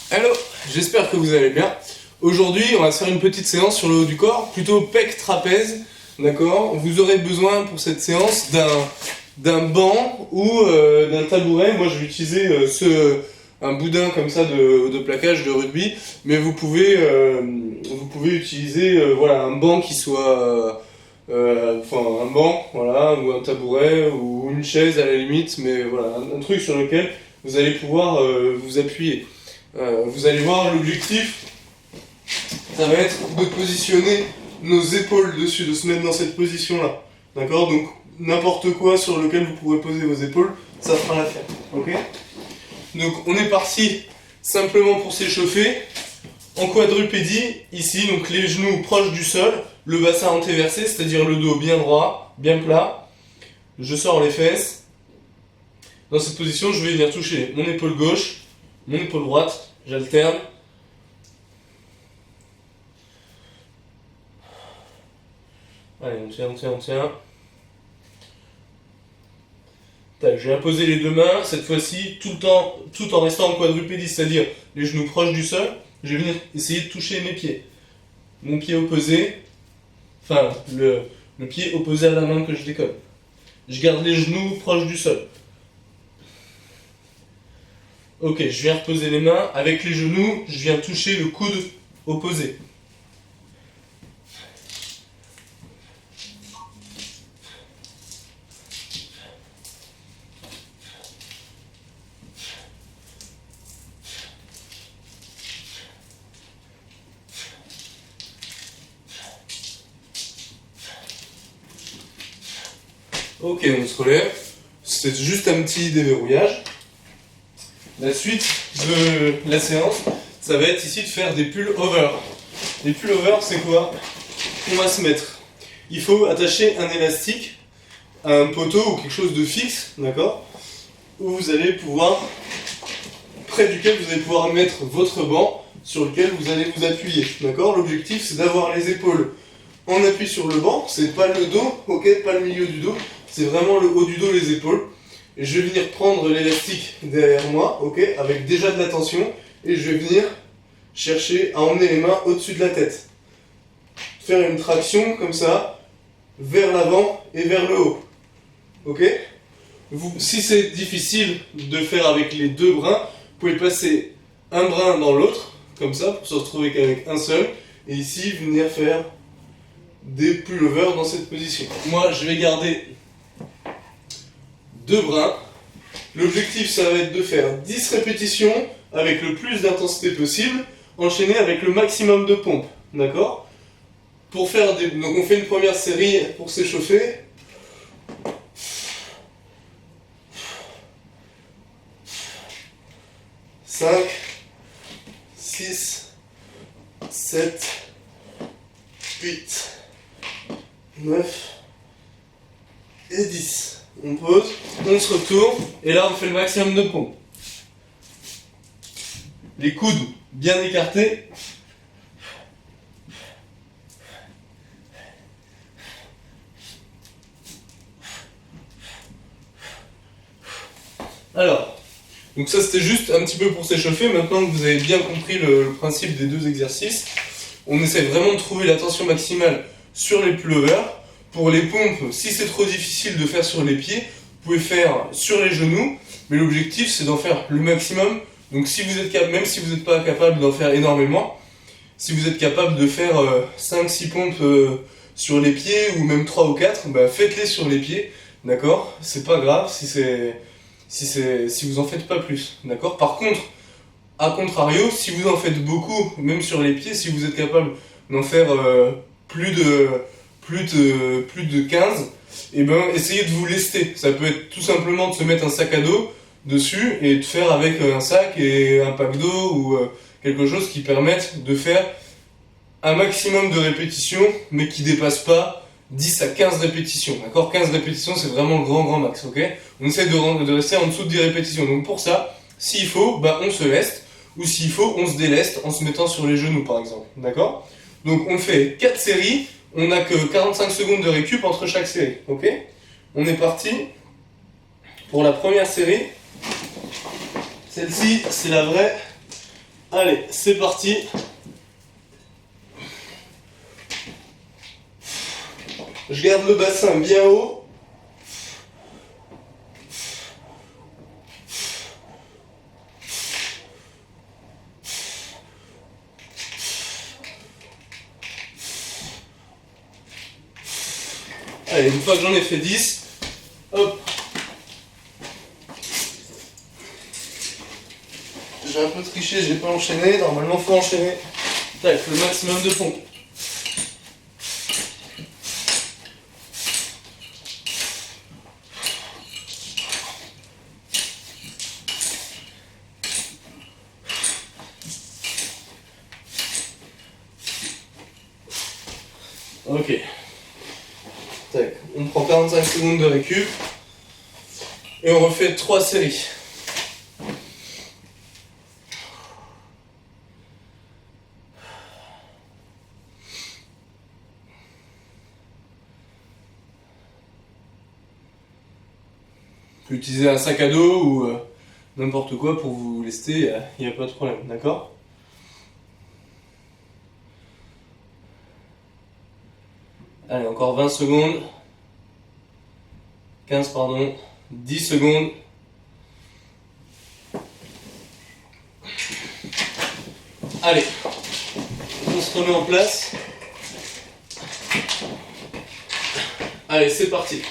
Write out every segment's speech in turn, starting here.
Hello, j'espère que vous allez bien. Aujourd'hui, on va se faire une petite séance sur le haut du corps, plutôt pec trapèze, d'accord? Vous aurez besoin pour cette séance d'un banc ou d'un tabouret. Moi, je vais utiliser un boudin comme ça de plaquage de rugby, mais vous pouvez utiliser voilà, un banc qui soit enfin un banc, voilà, ou un tabouret ou une chaise à la limite, mais voilà, un truc sur lequel vous allez pouvoir vous appuyer. Vous allez voir, l'objectif, ça va être de positionner nos épaules dessus, de se mettre dans cette position-là. D'accord? Donc, n'importe quoi sur lequel vous pourrez poser vos épaules, ça fera l'affaire. Ok? Donc, on est parti simplement pour s'échauffer. En quadrupédie, ici, donc les genoux proches du sol, le bassin antéversé, c'est-à-dire le dos bien droit, bien plat. Je sors les fesses. Dans cette position, je vais venir toucher mon épaule gauche, mon épaule droite, j'alterne. Allez, on tient. Tac, je vais imposer les deux mains, cette fois-ci, tout en restant en quadrupédie, c'est-à-dire les genoux proches du sol. Je vais venir essayer de toucher mes pieds. Mon pied opposé, enfin, le pied opposé à la main que je décolle. Je garde les genoux proches du sol. Ok, je viens reposer les mains. Avec les genoux, je viens toucher le coude opposé. Ok, on se relève. C'est juste un petit déverrouillage. La suite de la séance, ça va être ici de faire des pulls over. Les pulls over, c'est quoi? On va se mettre. Il faut attacher un élastique à un poteau ou quelque chose de fixe, d'accord? Où vous allez pouvoir, près duquel vous allez pouvoir mettre votre banc sur lequel vous allez vous appuyer, d'accord? L'objectif, c'est d'avoir les épaules en appui sur le banc, c'est pas le dos, ok? Pas le milieu du dos, c'est vraiment le haut du dos, les épaules. Et je vais venir prendre l'élastique derrière moi, ok, avec déjà de la tension, et je vais venir chercher à emmener les mains au-dessus de la tête. Faire une traction comme ça, vers l'avant et vers le haut. Ok? Si c'est difficile de faire avec les deux brins, vous pouvez passer un brin dans l'autre, comme ça, pour se retrouver qu'avec un seul, et ici venir faire des pullovers dans cette position. Moi, je vais garder deux brins. L'objectif, ça va être de faire 10 répétitions avec le plus d'intensité possible, enchaîné avec le maximum de pompes. D'accord? Pour faire des... Donc on fait une première série pour s'échauffer. Cinq, 6, 7, 8, 9 et 10. On pose, on se retourne, et là on fait le maximum de pompes. Les coudes bien écartés. Alors, donc ça c'était juste un petit peu pour s'échauffer. Maintenant que vous avez bien compris le principe des deux exercices, on essaie vraiment de trouver la tension maximale sur les pullovers. Pour les pompes, si c'est trop difficile de faire sur les pieds, vous pouvez faire sur les genoux, mais l'objectif c'est d'en faire le maximum. Donc si vous êtes même si vous n'êtes pas capable d'en faire énormément, si vous êtes capable de faire 5-6 pompes sur les pieds, ou même 3 ou 4, bah faites-les sur les pieds, d'accord? C'est pas grave si vous en faites pas plus, d'accord? Par contre, à contrario, si vous en faites beaucoup, même sur les pieds, si vous êtes capable d'en faire plus de 15, et ben essayez de vous lester. Ça peut être tout simplement de se mettre un sac à dos dessus et de faire avec un sac et un pack d'eau ou quelque chose qui permette de faire un maximum de répétitions, mais qui dépasse pas 10 à 15 répétitions, d'accord? 15 répétitions, c'est vraiment le grand max, ok? On essaie de rester en dessous de 10 répétitions. Donc pour ça, s'il faut, bah on se leste, ou s'il faut, on se déleste en se mettant sur les genoux, par exemple, d'accord? Donc on fait 4 séries, on n'a que 45 secondes de récup entre chaque série, ok? On est parti pour la première série. Celle-ci, c'est la vraie Allez, c'est parti. Je garde le bassin bien haut. Allez, une fois que j'en ai fait 10, hop. J'ai un peu triché, j'ai pas enchaîné. Normalement, faut enchaîner. Tac, le maximum de pompes. Ok. Tac, on prend 45 secondes de récup. Et on refait 3 séries. Vous pouvez utiliser un sac à dos ou n'importe quoi pour vous lester, il n'y a pas de problème, d'accord? Allez, encore 20 secondes. 15, pardon. 10 secondes. Allez, on se remet en place. Allez, c'est parti.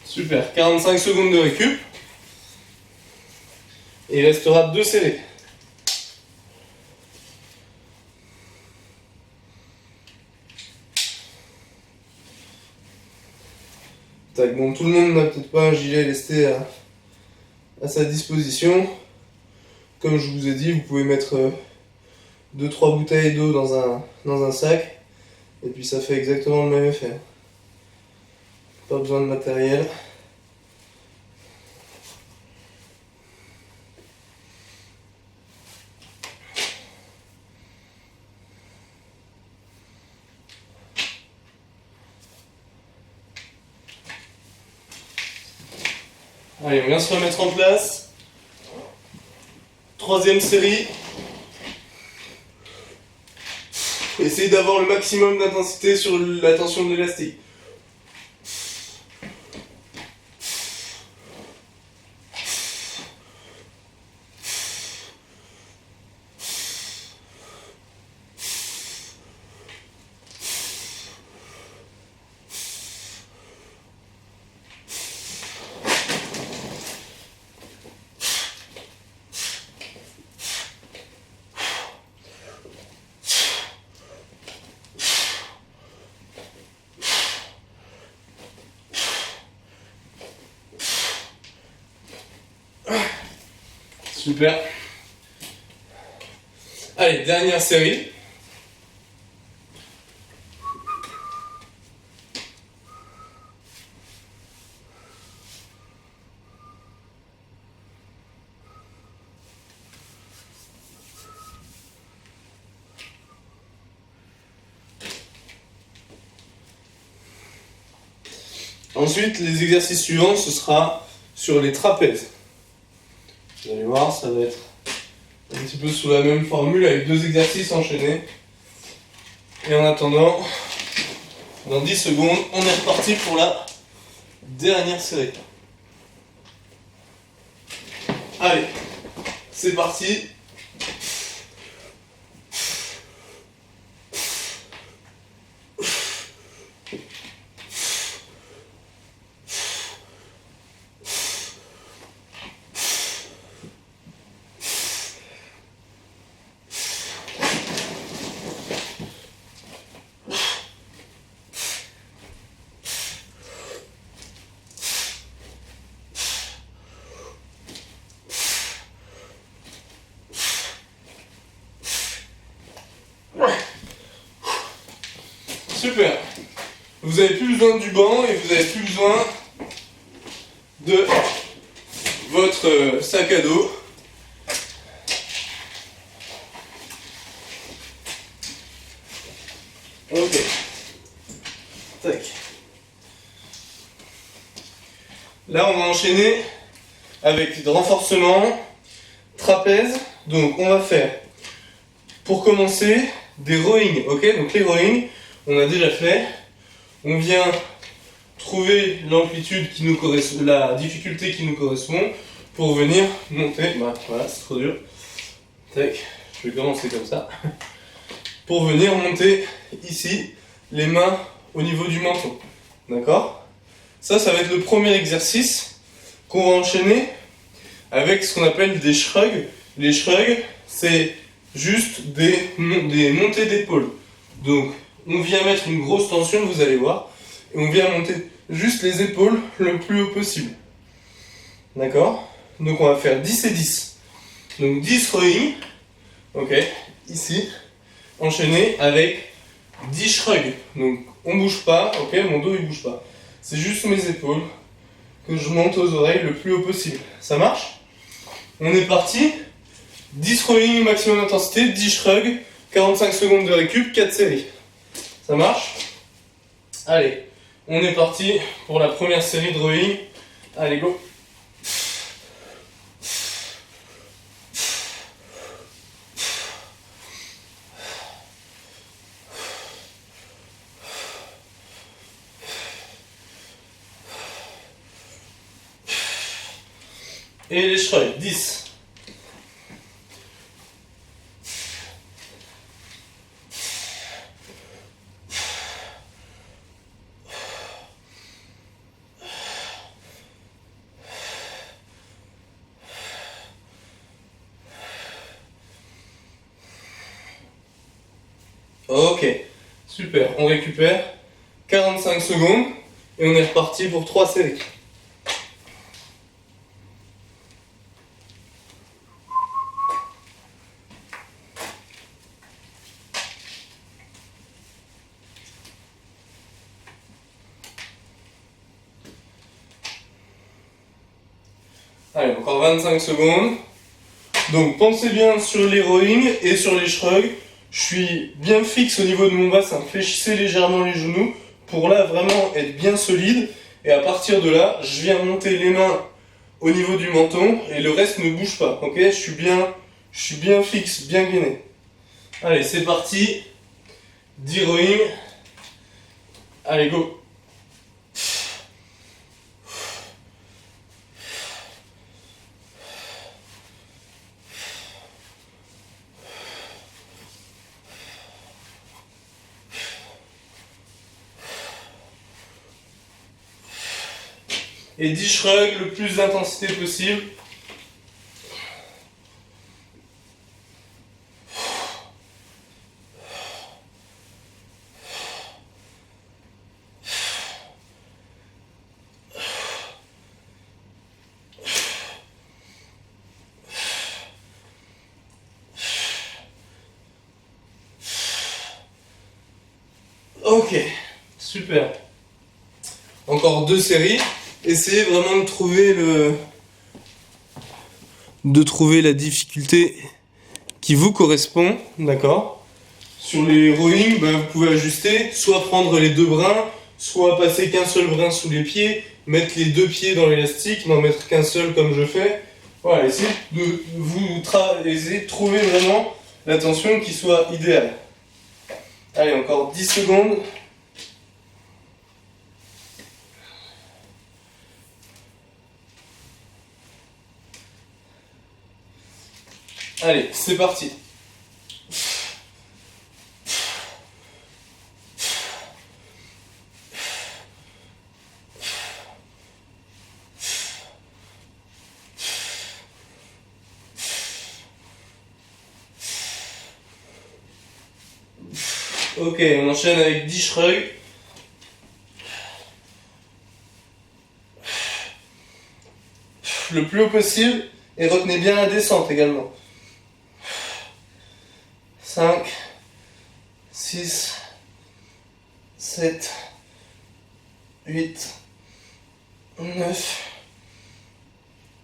Super, 45 secondes de récup. Et il restera 2 séries. Tac, bon, tout le monde n'a peut-être pas un gilet lesté à sa disposition. Comme je vous ai dit, vous pouvez mettre 2-3 bouteilles d'eau dans un sac. Et puis ça fait exactement le même effet. Pas besoin de matériel. Allez, on vient se remettre en place. 3e série. Essayez d'avoir le maximum d'intensité sur la tension de l'élastique. Super. Allez, dernière série. Ensuite, les exercices suivants, ce sera sur les trapèzes. Vous allez voir, ça va être un petit peu sous la même formule avec 2 exercices enchaînés. Et en attendant, dans 10 secondes, on est reparti pour la dernière série. Allez, c'est parti. Super. Vous n'avez plus besoin du banc et vous n'avez plus besoin de votre sac à dos. Ok. Tac. Là, on va enchaîner avec renforcement, trapèze. Donc, on va faire, pour commencer, des rowing. Ok, donc les rowing, on a déjà fait. On vient trouver l'amplitude qui nous correspond, la difficulté qui nous correspond pour venir monter. Bah, voilà, c'est trop dur. Tac, je vais commencer comme ça. Pour venir monter ici, les mains au niveau du menton. D'accord? Ça va être le premier exercice qu'on va enchaîner avec ce qu'on appelle des shrugs. Les shrugs, c'est juste des montées d'épaule. Donc, on vient mettre une grosse tension, vous allez voir, et on vient monter juste les épaules le plus haut possible. D'accord? Donc, on va faire 10 et 10. Donc, 10 rowing, ok, ici, enchaîné avec 10 shrugs. Donc, on bouge pas, ok, mon dos il bouge pas. C'est juste mes épaules que je monte aux oreilles le plus haut possible. Ça marche? On est parti. 10 rowing maximum d'intensité, 10 shrugs, 45 secondes de récup, 4 séries. Ça marche? Allez, on est parti pour la première série de rowing. Allez, go! Et les shrugs, 10. Ok, super, on récupère 45 secondes et on est reparti pour 3 séries. Allez, encore 25 secondes. Donc pensez bien sur les rowing et sur les shrugs. Je suis bien fixe au niveau de mon bassin. Fléchissez légèrement les genoux pour là vraiment être bien solide. Et à partir de là, je viens monter les mains au niveau du menton et le reste ne bouge pas. Ok, je suis bien fixe, bien gainé. Allez, c'est parti. 10 rowing. Allez, go. Et 10 shrugs, le plus d'intensité possible. Ok, super. Encore 2 séries. Essayez vraiment de trouver la difficulté qui vous correspond, d'accord? Sur les rowing, vous pouvez ajuster, soit prendre les 2 brins, soit passer qu'un seul brin sous les pieds, mettre les 2 pieds dans l'élastique, n'en mettre qu'un seul comme je fais. Voilà, essayez de trouver vraiment la tension qui soit idéale. Allez, encore 10 secondes. Allez, c'est parti. Ok, on enchaîne avec 10 shrugs. Le plus haut possible et retenez bien la descente également. 5, 6, 7, 8, 9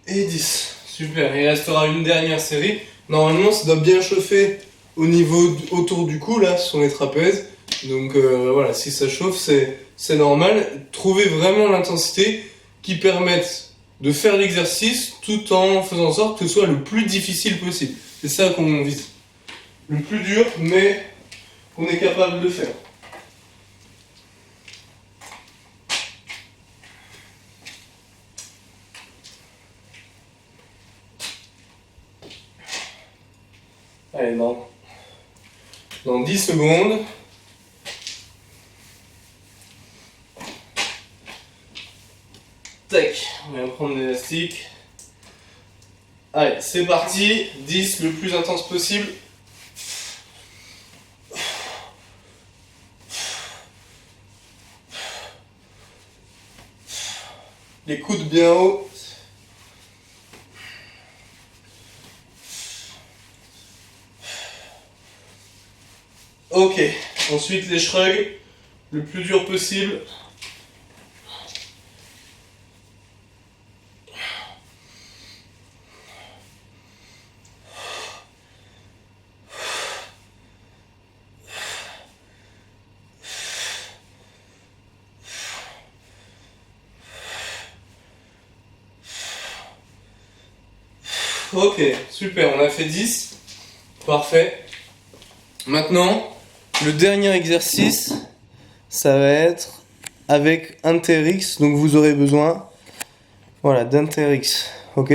et 10. Super, il restera une dernière série. Normalement, ça doit bien chauffer au niveau autour du cou, là, sur les trapèzes. Donc voilà, si ça chauffe, c'est normal. Trouvez vraiment l'intensité qui permette de faire l'exercice tout en faisant en sorte que ce soit le plus difficile possible. C'est ça qu'on vise. Le plus dur, mais qu'on est capable de faire. Allez, dans 10 secondes. Tac, on va prendre l'élastique. Allez, c'est parti. 10, le plus intense possible. Les coudes bien hauts. Ok, ensuite les shrugs, le plus dur possible. Ok, super, on a fait 10. Parfait. Maintenant, le dernier exercice, ça va être avec un TRX. Donc vous aurez besoin voilà, d'un TRX. Ok?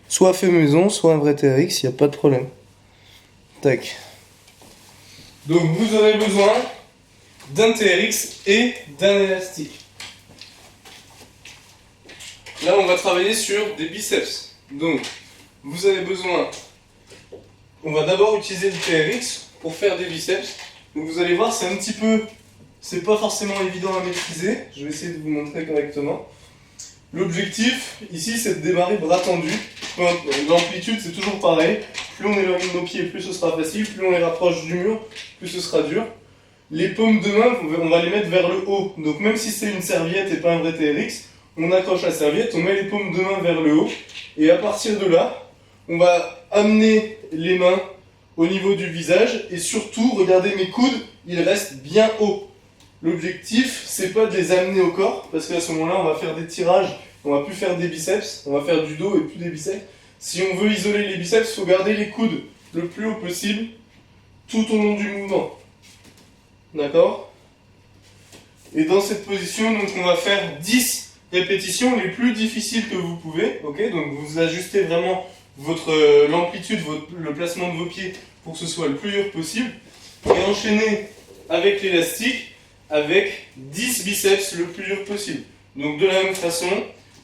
Soit fait maison, soit un vrai TRX, il n'y a pas de problème. Tac. Donc vous aurez besoin d'un TRX et d'un élastique. Là, on va travailler sur des biceps. Donc, vous avez besoin... On va d'abord utiliser le TRX pour faire des biceps. Donc vous allez voir, c'est un petit peu... C'est pas forcément évident à maîtriser. Je vais essayer de vous montrer correctement. L'objectif, ici, c'est de démarrer bras tendus. L'amplitude, c'est toujours pareil. Plus on éloigne nos pieds, plus ce sera facile. Plus on les rapproche du mur, plus ce sera dur. Les paumes de main, on va les mettre vers le haut. Donc même si c'est une serviette et pas un vrai TRX, on accroche la serviette, on met les paumes de main vers le haut. Et à partir de là, on va amener les mains au niveau du visage. Et surtout, regardez mes coudes, ils restent bien hauts. L'objectif, c'est pas de les amener au corps, parce qu'à ce moment-là, on va faire des tirages, on va plus faire des biceps, on va faire du dos et plus des biceps. Si on veut isoler les biceps, il faut garder les coudes le plus haut possible, tout au long du mouvement. D'accord? Et dans cette position, donc, on va faire 10 répétitions les plus difficiles que vous pouvez. Ok? Donc vous ajustez vraiment l'amplitude, le placement de vos pieds pour que ce soit le plus dur possible. Et enchaîner avec l'élastique, avec 10 biceps le plus dur possible. Donc de la même façon,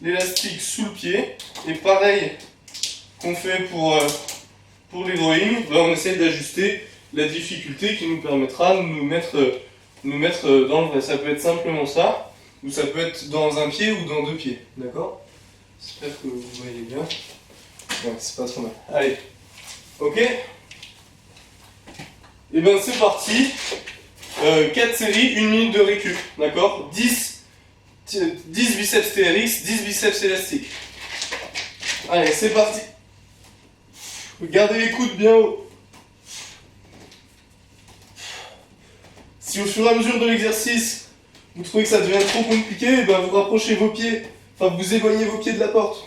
l'élastique sous le pied, et pareil qu'on fait pour les drawings, on essaie d'ajuster la difficulté qui nous permettra de nous mettre dans le vrai. Ça peut être simplement ça, ou ça peut être dans un pied ou dans deux pieds, d'accord? J'espère que vous voyez bien. Ouais, c'est pas trop mal. Allez, ok? Et bien c'est parti. 4 séries, 1 minute de récup, d'accord? 10 biceps TRX, 10 biceps élastiques. Allez, c'est parti. Gardez les coudes bien haut. Si au fur et à mesure de l'exercice, vous trouvez que ça devient trop compliqué, ben vous rapprochez vos pieds, enfin vous éloignez vos pieds de la porte.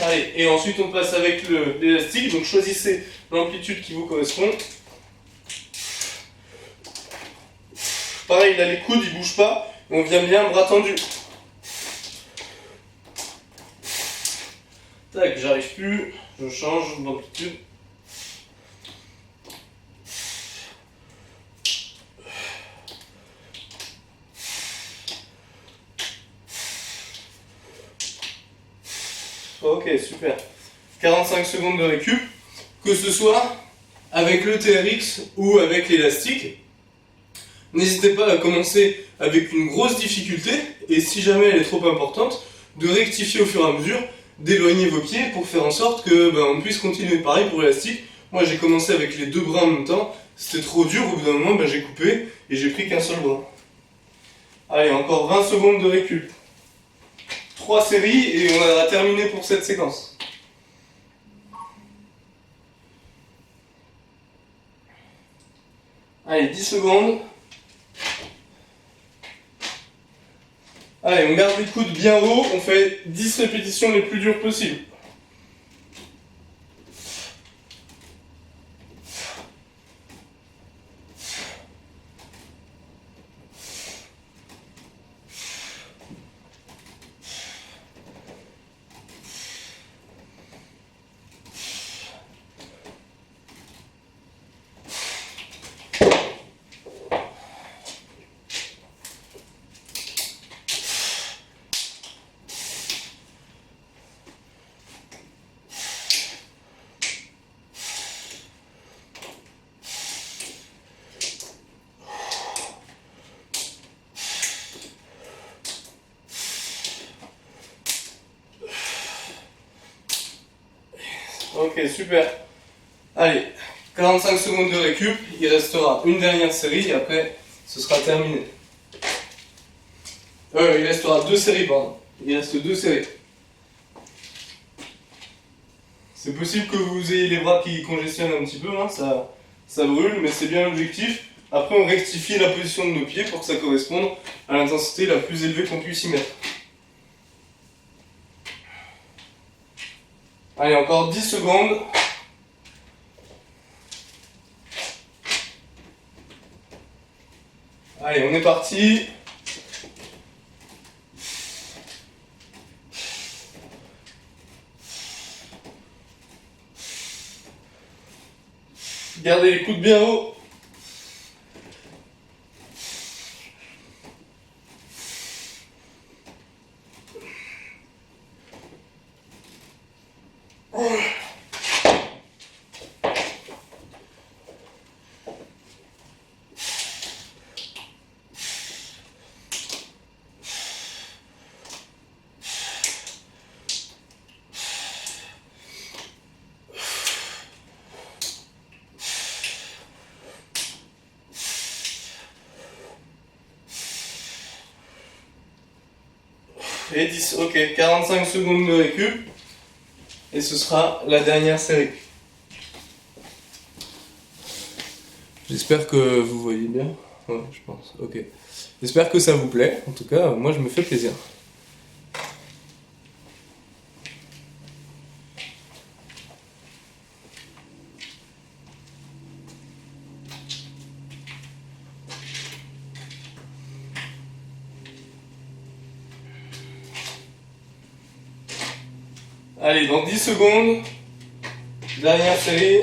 Allez, et ensuite on passe avec l'élastique, donc choisissez l'amplitude qui vous correspond. Pareil, là les coudes ils bougent pas, on vient bien bras tendus. Tac, j'arrive plus, je change d'amplitude. Ok, super. 45 secondes de récup, que ce soit avec le TRX ou avec l'élastique. N'hésitez pas à commencer avec une grosse difficulté, et si jamais elle est trop importante, de rectifier au fur et à mesure, d'éloigner vos pieds pour faire en sorte que on puisse continuer. Pareil pour l'élastique. Moi j'ai commencé avec les 2 bras en même temps, c'était trop dur, au bout d'un moment j'ai coupé et j'ai pris qu'un seul bras. Allez, encore 20 secondes de récup. 3 séries et on aura terminé pour cette séquence. Allez, 10 secondes. Allez, on garde les coudes bien hauts, on fait 10 répétitions les plus dures possibles. Ok, super. Allez, 45 secondes de récup, il restera une dernière série et après ce sera terminé. Il restera 2 séries, pardon. Il reste 2 séries. C'est possible que vous ayez les bras qui congestionnent un petit peu, hein, ça brûle, mais c'est bien l'objectif. Après on rectifie la position de nos pieds pour que ça corresponde à l'intensité la plus élevée qu'on puisse y mettre. Allez, encore 10 secondes. Allez, on est parti. Gardez les coudes bien hauts. Et 10, ok, 45 secondes de récup. Et ce sera la dernière série. J'espère que vous voyez bien. Ouais, je pense, ok. J'espère que ça vous plaît. En tout cas, moi je me fais plaisir. Allez, dans 10 secondes, dernière série.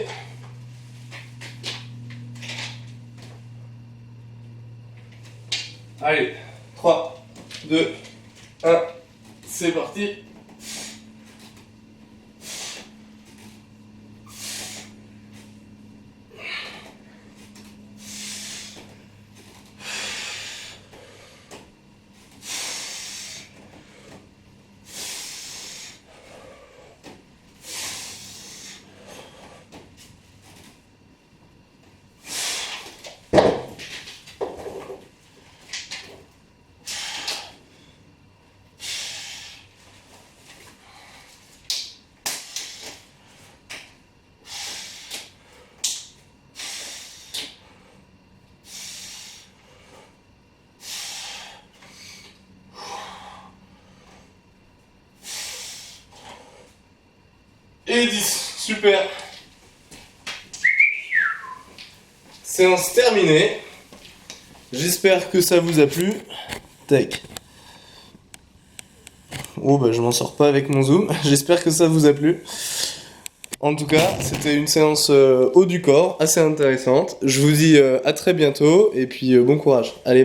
Allez, 3, 2, 1, c'est parti. Et 10, super. Séance terminée. J'espère que ça vous a plu. Tac. Oh bah je m'en sors pas avec mon zoom. J'espère que ça vous a plu. En tout cas, c'était une séance haut du corps, assez intéressante. Je vous dis à très bientôt et puis bon courage. Allez, bye.